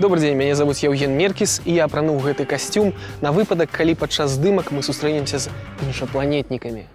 Добрый день, меня зовут Евген Меркис, и я апрануў гэты костюм на выпадок, калі падчас здымак мы сустрэнемся з іншапланетнікамі.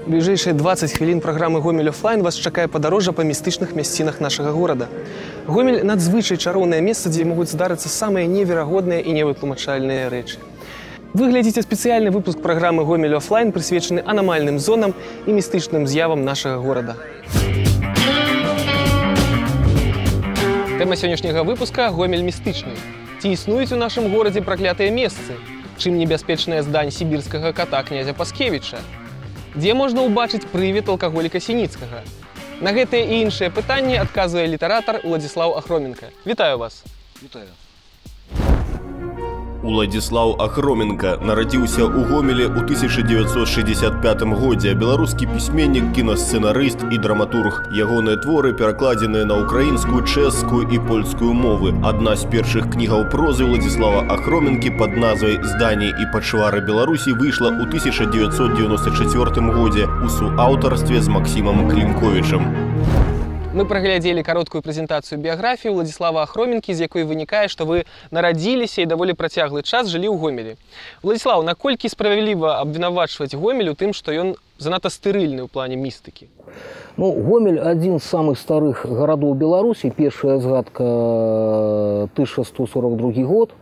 У ближайшие 20 хвілін праграмы «Гомель офлайн» вас чакае падарожжа па містычных мясцінах нашага горада. Гомель – надзвычай чароўнае месца, дзе могуць здарыцца самыя неверагодныя і невытлумачальныя рэчы. Вы глядзіце спецыяльны выпуск праграмы «Гомель офлайн», прысвечаны анамальным зонам і містычным з'явам нашага горада. Тэма сённяшняга выпуска – Гомель містычны. Ці існуюць у нашым горадзе праклятыя месцы? Чым небяспечная здань сібірскага кота князя Паскевіча? Дзе можна ўбачыць прывід алкаголіка Сініцкага? На гэтыя і іншыя пытанні адказвае літаратар Уладзіслаў Ахроменка. Вітаю вас! Вітаю! Уладзіслаў Ахроменка нарадзіўся ў Гомелі ў 1965 годзе. Беларускі пісьменнік, кінасцэнарыст і драматург. Ягоныя творы перакладзеныя на ўкраінскую, чэшскую і польскую мовы. Адна з першых кнігаў прозы Уладзіслава Ахроменкі пад назвай «Здані і пачвары Беларусі» выйшла ў 1994 годзе у суаўтарстве з Максімам Клімковічам. Мы праглядзелі кароткую прэзентацыю біяграфіі Уладзіслава Ахроменкі, з якой вынікае, што вы нарадзіліся і даволі працяглы час жылі ў Гомелі. Уладзіслаў, наколькі справядліва абвінавачваць Гомель у тым, што ён занадта стэрыльны ў плане містыкі? Ну, Гомель – адзін з самых старых гарадоў Беларусі. Першая згадка 1142 год.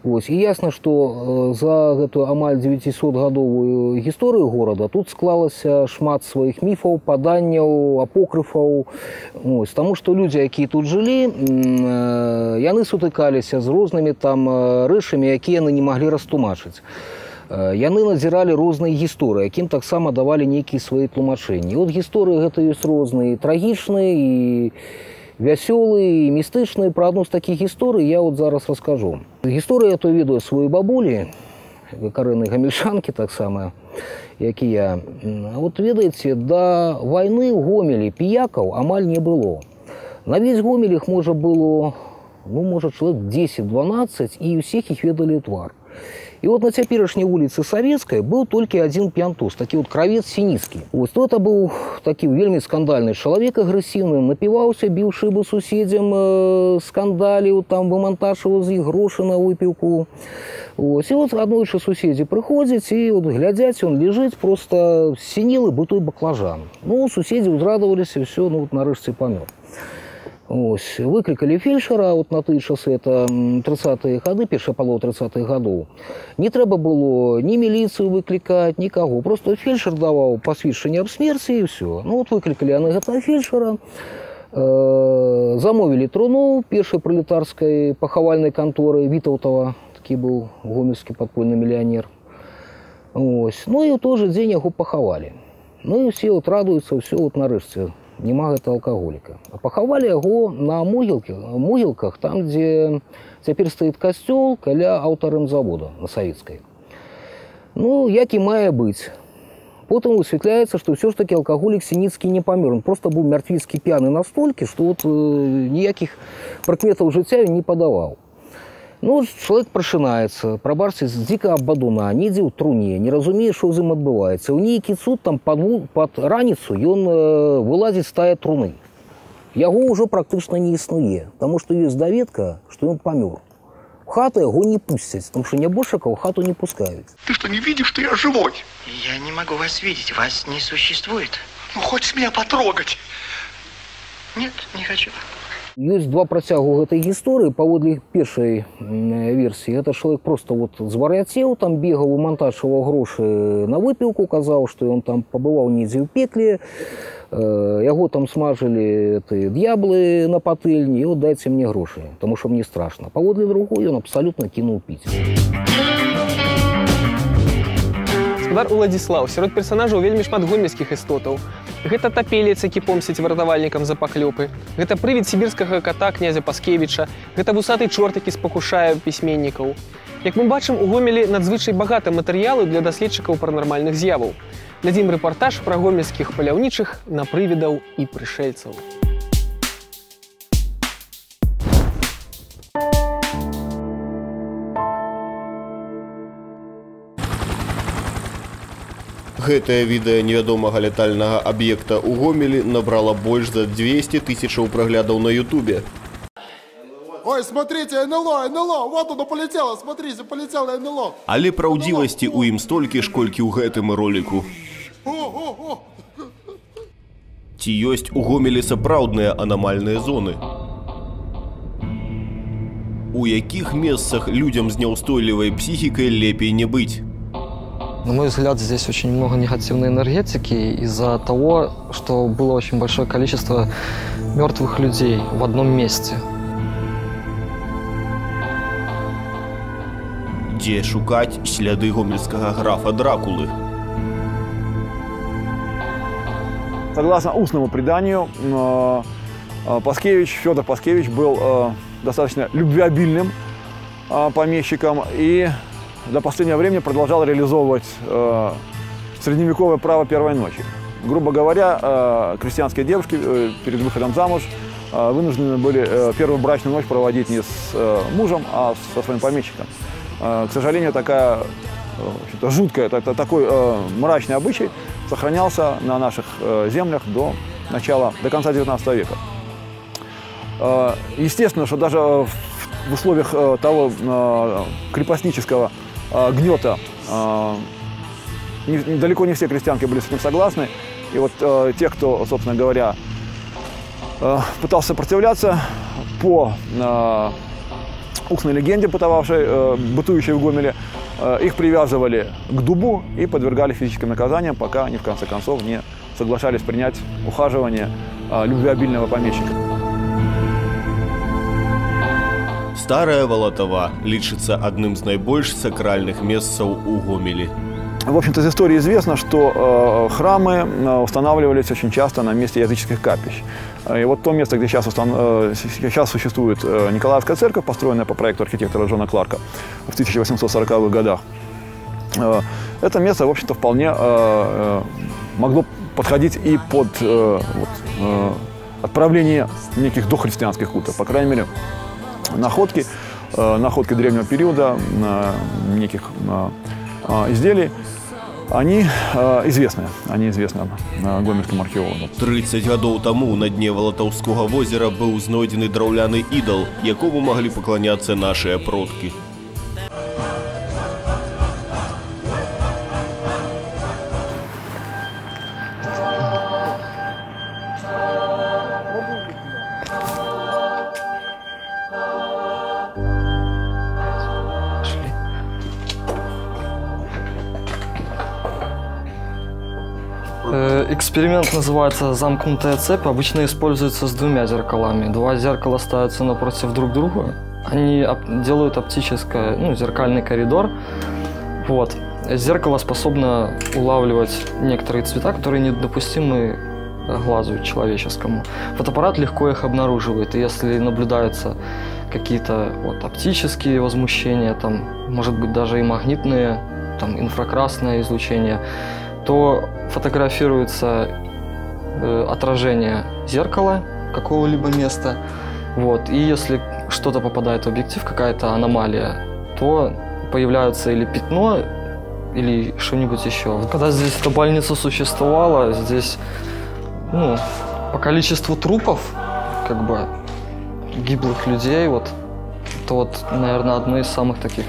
І ясна, што за гэтую амаль 900-гадовую гісторыю горада тут склалася шмат сваіх міфаў, паданняў, апокрыфаў. Таму што людзі, якія тут жылі, яны сутыкаліся з рознымі там рэчамі, якія яны не маглі растлумачыць. Яны назіралі розныя гісторыі, якім таксама давалі нейкія свае тлумачэнні. От гісторыі гэта ёсць розныя, трагічныя і вясёлыя, і містычныя. Пра адну з такіх гісторый я от зараз раскажу. Гісторыю я то ведаю сваёй бабулі, карэннай гамельчанкі таксама, як і я. От ведаеце, да вайны ў Гомелі піякаў амаль не было. На весь Гомель іх можа было, ну, можа, чалавек 10-12, і ўсіх іх ведалі твар. І от на цяперашняй вуліцы Савецкай быў толькі адзін п'янтус, такі от кравец Сініцкі. Ось то это быў такі вельмі скандальны чалавек, агрэсіўны, напіваўся, біў шыбы суседзям, скандаліў, там выманташваў з іх грошы на выпіўку. Ось, і от аднойчы суседзі прыходзяць, і от глядзяць, ён ляжыць просто сінелы бутой баклажан. Ну, суседзі ўзрадаваліся, все, ну, вот нарэшце памёр. Ось, выклікалі фельчара, от на тыя часы, это 30-е гады, першая палова 30-х гадоў. Не трэба было ні міліцыю выклікаць, нікаго. Просто фельчар даваў пасведчанне аб смерці і ўсё. Ну, от выклікалі яны гэтага фельчара, замовілі труну першай пралетарскай пахавальнай канторы Вітаўтава, такі быў гомельскі падпольны мільянер. Ось, ну і ў той жа дзень яго пахавалі. Ну і ўсе от радуюцца, ўсё от нарэшце. Нема гэта алкаголіка. А пахавалі яго на могілках, там, дзе цяпер стаіць касцёл, каля аўтарэмзавода на Савецкай. Ну, як і мае быць. Потым высвятляецца, што ўсё ж такі алкаголік Сініцкі не памёр. Он проста быў мяртвіцкі п'яны настолькі, што от ніякіх прыкметаў жыцця ён не падаваў. Ну, чалавек прачынаецца, прабачце, з дзікага бадуна, недзе ў труне, не разумее, што з ім адбываецца. У нейкі цуд там пад раніцу ён вылазіць з тае труны. Яго ўжо практычна не існуе, таму што ёсць даведка, што ён памёр. У хату яго не пусцяць, таму што нябожчыка ў хату не пускаюць. Ты что, не видишь, что я живой? Я не могу вас видеть, вас не существует. Ну, хочешь меня потрогать? Нет, не хочу. Ёсць два працягу гэтай гісторыі. Паводле першай версіі, гэта чалавек проста вот звар'яцеў, там бегаў, выманташваў грошы на выпіўку, казаў, што ён там пабываў недзе ў пекле, яго там смажылі д'яблы на патэльні, і от дайце мне грошы, таму што мне страшна. Паводле другой ён абсалютна кінуў піць. Гаспадар Уладзіслаў, сярод персанажаў вельмі шмат гомельскіх істотаў. Гэта тапелец, які помсціць выратавальнікам за паклёпы. Гэта прывід сібірскага кота князя Паскевіча. Гэта вусаты чорт, які спакушае пісьменнікаў. Як мы бачым, у Гомелі надзвычай багата матэрыялу для даследчыкаў паранармальных з'яваў. Глядзім рэпартаж пра гомельскіх паляўнічых на прывідаў і прышэльцаў. Гэтае відэа невядомага лятальнага аб'екта ў Гомелі набрала больш за 200 тысячаў праглядаў на Ютубе. Ой, смотрите, НЛО, НЛО, вот оно полетело, смотрите, полетело НЛО. Але праўдзівасці ў ім столькі ж, колькі ў гэтым роліку. Ці ёсць у Гомелі сапраўдныя анамальныя зоны? У якіх месцах людзям з няўстойлівай псіхікай лепей не быць? На мой взгляд, здесь очень много негативной энергетики из-за того, что было очень большое количество мертвых людей в одном месте. Дзе шукаць сляды гомельскага графа Дракулы? Согласно устному преданию, Федор Паскевич был достаточно любвеобильным помещиком и до последнего времени продолжал реализовывать средневековое право первой ночи. Грубо говоря, крестьянские девушки перед выходом замуж вынуждены были первую брачную ночь проводить не с мужем, а со своим помещиком. К сожалению, такая жуткая, такой мрачный обычай сохранялся на наших землях до конца XIX века. Естественно, что даже в условиях того крепостнического гнета далеко не все крестьянки были с этим согласны. И вот те, кто, собственно говоря, пытался сопротивляться по устной легенде, бытующей в Гомеле, их привязывали к дубу и подвергали физическим наказаниям, пока они в конце концов не соглашались принять ухаживание любвеобильного помещика. Старая Валатава лічыцца адным з найбольш сакральных месцаў у Гомелі. В общем-то, из истории известно, что храмы устанавливались очень часто на месте языческих капищ. И вот то место, где сейчас существует Николаевская церковь, построенная по проекту архитектора Джона Кларка в 1840-х годах, это место, в общем-то, вполне могло подходить и под отправление неких дохристианских культов. По крайней мере, находки древнего периода, неких изделий, они известны гомельским археологам. 30 гадоў таму на дне Валатаўскога возера быў знойдзены драўляны ідал, якому маглі пакланяцца нашыя продкі. Эксперимент называется «Замкнутая цепь». Обычно используется с двумя зеркалами. Два зеркала ставятся напротив друг друга. Они делают зеркальный коридор. Вот. Зеркало способно улавливать некоторые цвета, которые недопустимы глазу человеческому. Фотоаппарат легко их обнаруживает. И если наблюдаются какие-то оптические возмущения, может быть, даже и магнитные, инфракрасное излучение, то фотографируется отражение зеркала какого-либо места. Вот. И если что-то попадает в объектив, какая-то аномалия, то появляется или пятно, или что-нибудь еще. Когда здесь эта больница существовала, здесь по количеству трупов, гиблых людей, это наверное, одно из самых таких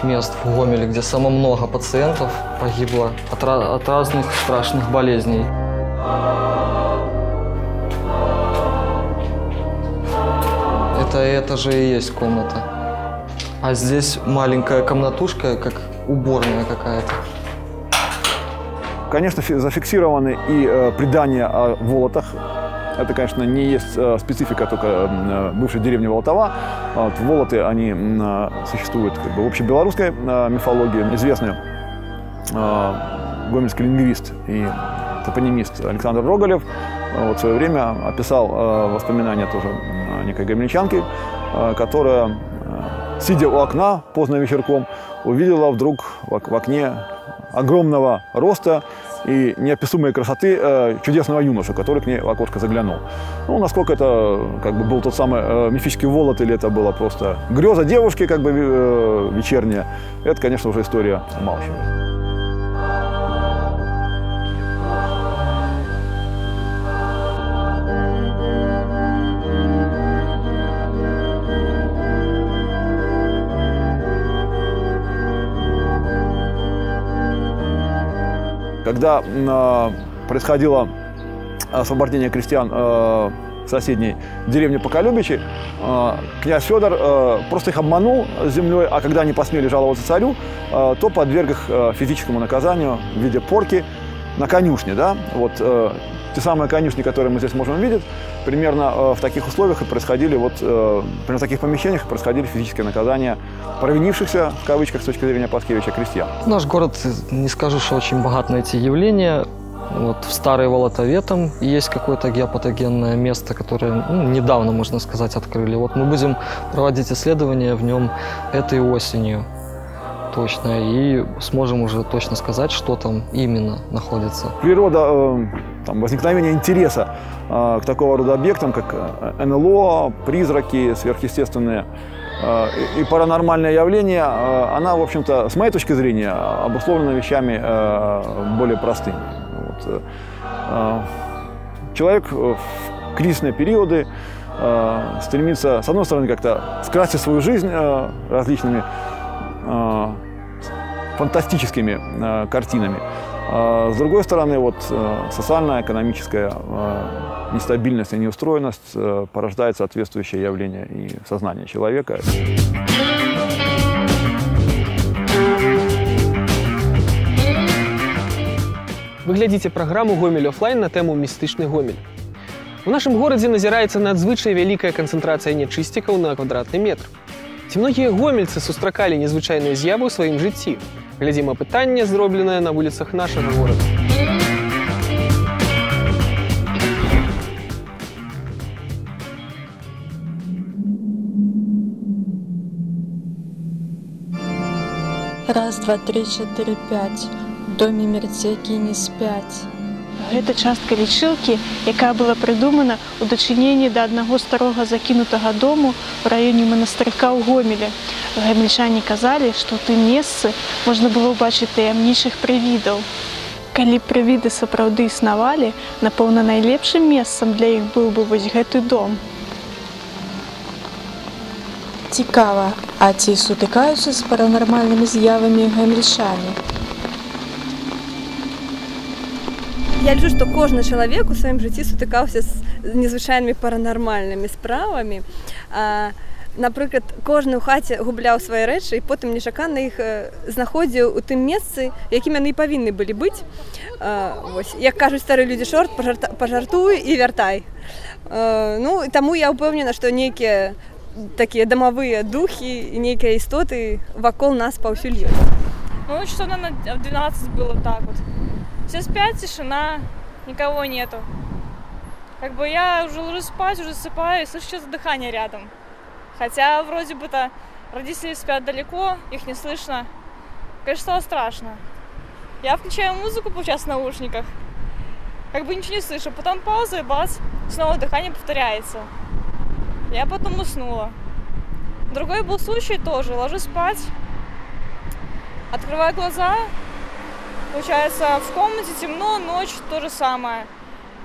мест в Гомеле, где самое много пациентов погибло от разных страшных болезней. Это же и есть комната. А здесь маленькая комнатушка, как уборная какая-то. Конечно, зафиксированы и предания о Волотах. Это, конечно, не есть специфика только бывшей деревни Валатава. Волоты, они существуют в общебелорусской мифологии. Известный гомельский лингвист и топонимист Александр Роголев в свое время описал воспоминания тоже некой гомельчанки, которая, сидя у окна поздно вечерком, увидела вдруг в окне огромного роста и неописуемой красоты чудесного юношу, который к ней в окошко заглянул. Ну, насколько это был тот самый мифический Волод, или это была просто греза девушки вечерняя, это, конечно, уже история умалчивает. Когда происходило освобождение крестьян в соседней деревне Поколюбичи, князь Федор просто их обманул землей, а когда они посмели жаловаться царю, то подверг их физическому наказанию в виде порки на конюшне. Да? Вот, те самые конюшни, которые мы здесь можем видеть, примерно в таких условиях и происходили, примерно в таких помещениях происходили физические наказания провинившихся, в кавычках, с точки зрения Паскевича, крестьян. Наш город, не скажу, что очень богат на эти явления. Вот в Старой Волотове там есть какое-то геопатогенное место, которое недавно, можно сказать, открыли. Вот мы будем проводить исследования в нем этой осенью точно, и сможем уже точно сказать, что там именно находится. Природа, возникновение интереса к такого рода объектам, как НЛО, призраки, сверхъестественные и паранормальные явления, она, в общем-то, с моей точки зрения, обусловлена вещами более простыми. Вот. Человек в кризисные периоды стремится, с одной стороны, как-то скрасить свою жизнь различными фантастическими картинами. С другой стороны, социальная, экономическая нестабильность и неустроенность порождает соответствующее явление и в сознании человека. Вы глядзіце праграму «Гомель офлайн» на тэму «Містычны Гомель». У нашым горадзе назіраецца надзвычай вялікая канцэнтрацыя нячысцікаў на квадратны метр. Ці многія гомельцы сустракалі незвычайныя з'явы ў сваім жыцці? Глядзім апытанне, зробленае на вуліцах нашага горада. Раз, два, три, чатыры, пять. В доме мертвяки не спять. Гэта частка лічылкі, якая была прыдумана ў дачыненні да аднаго старога закінутага дому ў раёне манастырка ў Гомелі. Гамельчане казалі, што ў тым месцы можна было ўбачыць таямнічых прывідаў. Калі прывіды сапраўды існавалі, напэўна, найлепшым месцам для іх быў бы вось гэты дом. Цікава, а ці сутыкаюцца з паранармальнымі з'явамі гамельчане? Я лічу, што кожны чалавек у сваім жыцці сутыкаўся з незвычайнымі паранармальнымі справамі. Напрыклад, кожны ў хаце губляў свае рэчы і потым нечакана іх знаходзіў у тым месцы, якім яны і павінны былі быць. Як кажуць старыя людзі, шорт, пажартуй і вяртай. Таму я ўпэўнена, што нейкія такія дамавыя духі і нейкія істоты вакол нас паўсюль ёсць. Часов, наверное, в 12 было так вот. Все спят, тишина, никого нету. Я уже ложусь спать, уже засыпаю и слышу что-то дыхание рядом. Хотя вроде бы-то родители спят далеко, их не слышно. Конечно, стало страшно. Я включаю музыку получается в наушниках, ничего не слышу. Потом пауза и бац, снова дыхание повторяется. Я потом уснула. Другой был случай тоже. Ложусь спать, открываю глаза. Получается, в комнате темно, ночь, то же самое.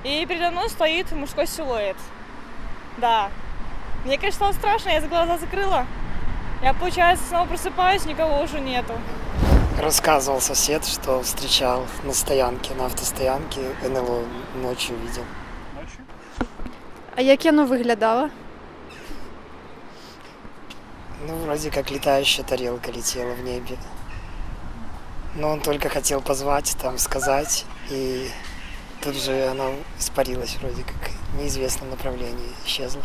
И передо мной стоит мужской силуэт. Да. Мне, конечно, стало страшно, я глаза закрыла. Я, получается, снова просыпаюсь, никого уже нету. Рассказывал сосед, что встречал на стоянке, на автостоянке, НЛО ночью видел. Ночью? А як оно выглядало? Вроде как летающая тарелка летела в небе. Но он только хотел позвать, сказать, и тут же она испарилась вроде как в неизвестном направлении, исчезла.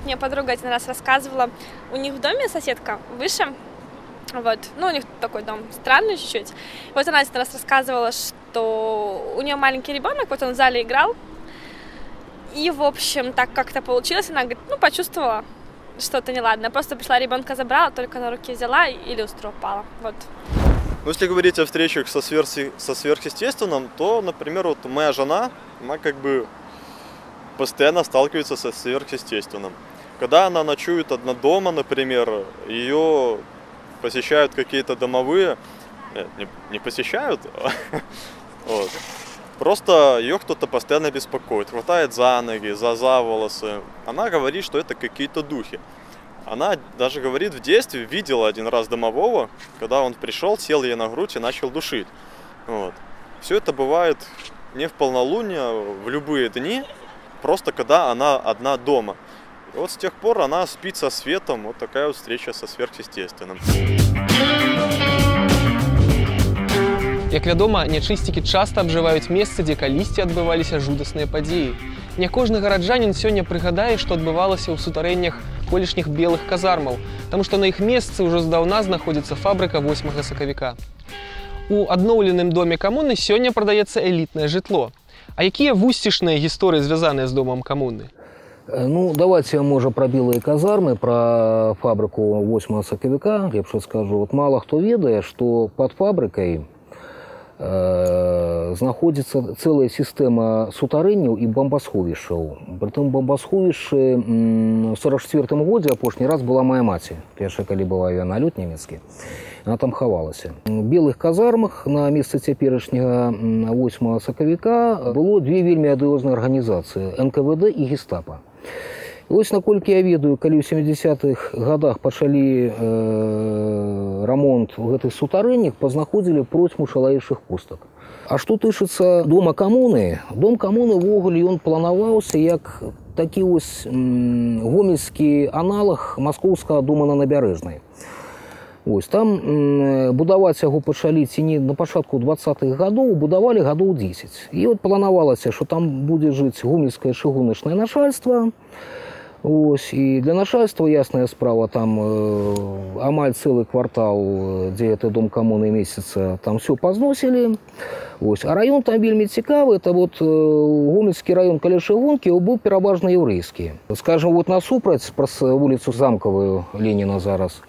Мне подруга один раз рассказывала, у них в доме соседка выше, у них такой дом странный чуть-чуть. Она один раз рассказывала, что у нее маленький ребенок, вот он в зале играл. И, в общем, так как-то получилось, она говорит, ну, почувствовала что-то неладное. Просто пришла, ребенка забрала, только на руки взяла и люстра упала. Вот. Ну, если говорить о встречах со сверхъестественным, то, например, вот моя жена, она как бы постоянно сталкивается со сверхъестественным. Когда она ночует одна дома, например, ее посещают какие-то домовые, не посещают, вот. Просто ее кто-то постоянно беспокоит, хватает за ноги, за волосы. Она говорит, что это какие-то духи. Она даже говорит, в детстве видела один раз домового, когда он пришел, сел ей на грудь и начал душить. Вот. Все это бывает не в полнолуние, в любые дни, просто когда она одна дома. И вот с тех пор она спит со светом, вот такая вот встреча со сверхъестественным. Як вядома, нячысцікі часта абжываюць месцы, дзе калісьці адбываліся жудасныя падзеі. Не кожны гараджанін сёння прыгадае, што адбывалася ў сутарэннях колішніх белых казармаў, таму што на іх месцы ўжо здаўна знаходзіцца фабрыка 8 сакавіка. У адноўленым доме камуны сёння прадаецца элітнае жытло. А якія вусцішныя гісторыі звязаныя з домам камуны? Ну, давайте, может, про белые казармы, про фабрику 8 сакавіка, лепш скажу. Вот мало кто ведает, что под фабрикой знаходзіцца цэлая сістэма сутарэнняў і бомбасховішчаў. Прытым бомбасховішчы ў 44-м годзе апошні раз была моя маці. Першая, калі была авіаналёт нямецкі, она там хавалася. У белых казармах на месцы цяперашняга 8 сакавіка было две вельмі адыозныя арганізацыі – НКВД і Гестапа. І вось, наколькі я ведаю, калі ў 70-х годах пачалі рамонт у гэтых сутарэннях, пазнаходзілі процьму шалаейшых пустак. А што тычыцца дома камуны? Дом камуны ўвогуле ён планаваўся як такі вось гомельскі аналаг маскоўскага дома на Набярэжнай. Ось, там будаваць яго пачалі ці не на пачатку 20-х гадоў, будавалі гадоў 10. І от планавалася, што там будзе жыць гомельскае чыгуначнае начальства. Ось, і для начальства ясная справа, там амаль цэлы квартал, дзе гэты дом камуны месяца, там все пазносілі. Ось, а раён там вельмі цікавы, это вот гомельскі раён каля чыгункі быў пераважна яўрэйскі. Скажем, вот насупраць праз вуліцу Замкавую Леніна зараз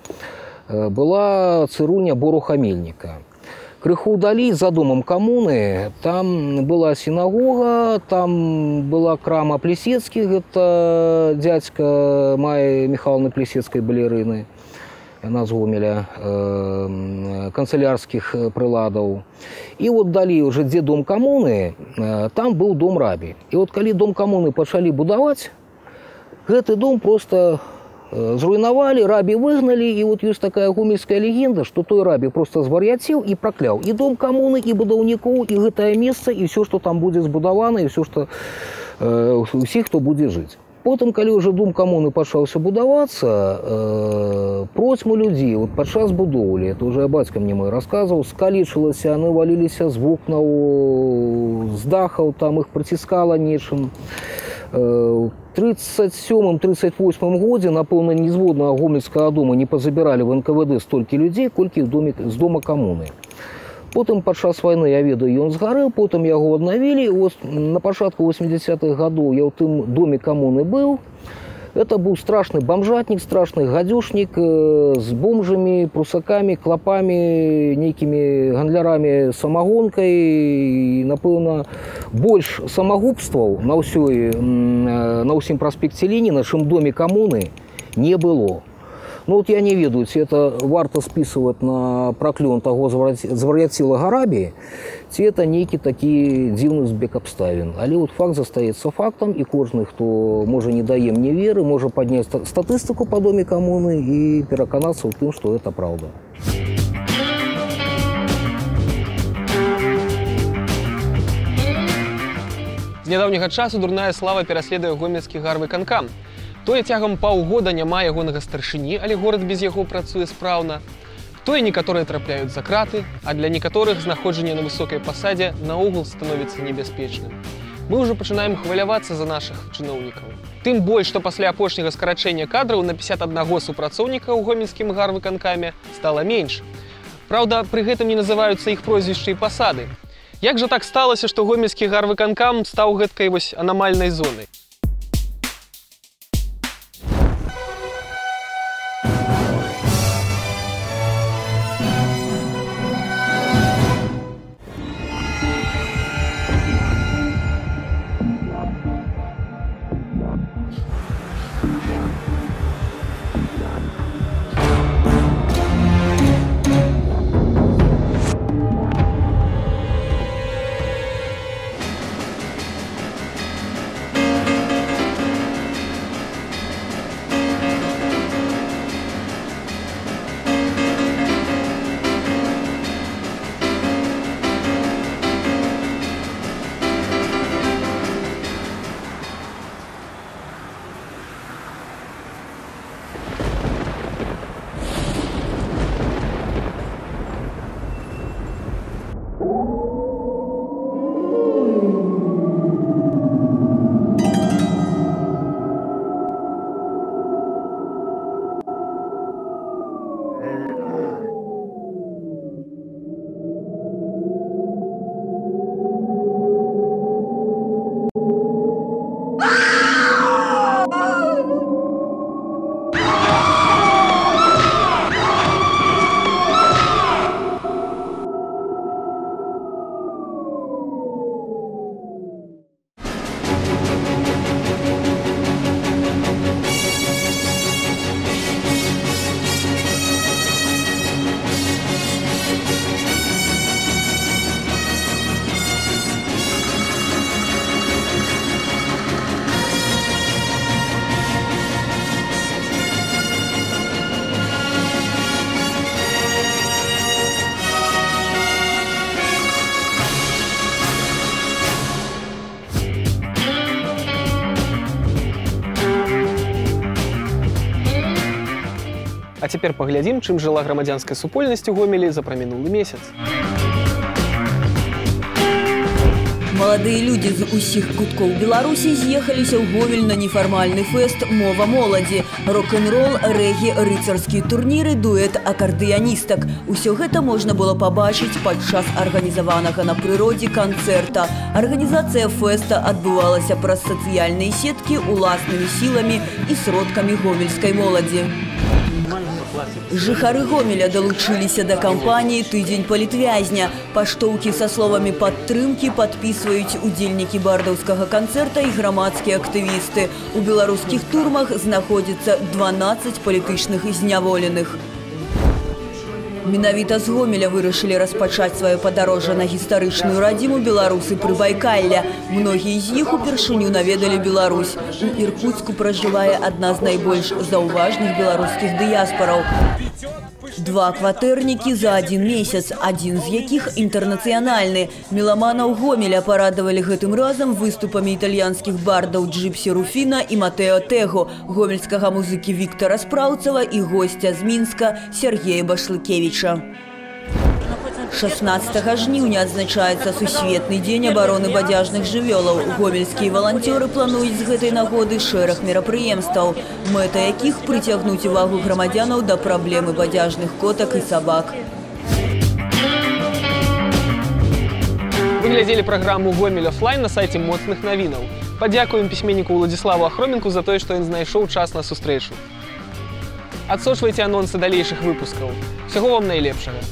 была цырульня Боруха Мельніка. Крыху далей, за домом камуны, там была синагога, там была крама Плесецких, это дядька Майи Михайловны Плесецкой балерины, она з Гомеля, канцелярских приладов. И вот далей уже, где дом камуны, там был дом раби. И вот коли дом камуны пачалі будаваць, гэты дом просто зруйнавалі, рабі выгналі, і вот ёсць такая гомельская легенда, што той рабі просто звар'яцеў і пракляў і дом камуны, і будаўнікоў, і гэтае месца, і ўсё, што там будзе збудавана, і ўсё, што усіх, хто будзе жыць. Потым, калі ўжо дом камуны пачаўся будавацца, процьму людзей вот падчас будоўлі, это уже бацька мне мой расказваў, скалечылася, яны валіліся з вокнаў, з дахаў, там іх прыціскала нечым. В 37-38 годзе, напэўна, нізводнага гомельскага дома не пазабіралі в НКВД столькі людзей, колькі з дома камуны. Потым падчас вайны, я ведаю, ён згарэў, потым яго аднавілі. На пачатку 80-х гадоў я ў тым доме камуны быў. Это был страшный бомжатник, страшный гадюшник с бомжами, прусаками, клопами, некими гандлярами самогонкой. И, напэўна, больш самогубстваў на ўсім праспекце Леніна, чым доме камуны, не было. Ну вот я не ведаю, ці это варта списывать на праклён таго звар'яцелага рабі, ці это нейкі такі дзіўны збег абставін. Але вот факт застаецца фактам, і кожны, хто можа не дае мне веры, можа падняць статыстыку па доме камуны і пераканацца ў тым, што это праўда. З нядаўняга часу дурная слава пераследуе гомельскі гарвыканкам. Тое цягам паўгода няма ягонага старшыні, але горад без яго працуе спраўна. Тое некаторыя трапляюць за краты, а для некаторых знаходжанне на высокай пасадзе наогул становіцца небяспечным. Мы ўжо пачынаем хвалявацца за нашых чыноўнікаў. Тым больш, што пасля апошняга скарачэння кадраў на 51 супрацоўніка ў гомельскім гарвыканкаме стала менш. Праўда, пры гэтым не называюцца іх прозвішчы і пасады. Як жа так сталася, што гомельскі гарвыканкам стаў гэткай вось анамальнай зонай? А цяпер паглядзім, чым жыла грамадзянская супольнасць у Гомелі за прамінулы месяц. Маладыя людзі з усіх куткоў Беларусі з'ехаліся ў Гомель на нефармальны фэст «Мова моладзі». Рок-н-рол, рэгі, рыцарскія турніры, дуэт акардыяністак. Усё гэта можна было пабачыць падчас арганізаванага на прыродзе канцэрта. Арганізацыя фэста адбывалася праз сацыяльныя сеткі уласнымі сіламі і сродкамі гомельскай моладзі. Жыхары Гомеля далучыліся да кампаніі «Тыдзень палітвязня». Паштоўкі са словамі падтрымкі падпісваюць удзельнікі бардаўскага канцэрта і грамадскія актывісты. У беларускіх турмах знаходзіцца 12 палітычных зняволеных. Менавіта з Гомеля вырашылі распачаць сваё падарожжа на гістарычную радзіму беларусы Прыбайкалля. Многія з іх упершыню наведалі Беларусь. У Іркуцку пражывае адна з найбольш заўважных беларускіх дыяспараў. 2 кватэрнікі за 1 месяц, адзін з якіх інтэрнацыянальны. Меламанаў Гомеля парадавалі гэтым разам выступамі італьянскіх бардаў Джипсі Руфіна і Матэо Тэго, гомельскага музыкі Віктара Спраўцава і госця з Мінска Сергея Башлыкевіча. 16 жніўня адзначаецца Сусветны дзень абароны бадзяжных жывёлаў. Гомельскія валанцёры плануюць з гэтай нагоды шэраг мерапрыемстваў, мэта якіх прыцягнуць увагу грамадзянаў да праблемы бадзяжных котак і сабак. Вы глядзелі праграму «Гомель офлайн» на сайце «Моцных навінаў». Падзякуем пісьменніку Уладзіславу Ахроменку за тое, што ён знайшоў час на сустрэчу. Адсочвайце анонсы далейшых выпускаў. Усяго вам найлепшага.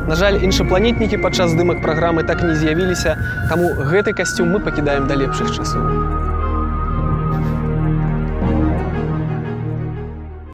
На жаль, іншапланетнікі падчас здымак праграмы так не з'явіліся, таму гэты касцюм мы пакідаем да лепшых часоў.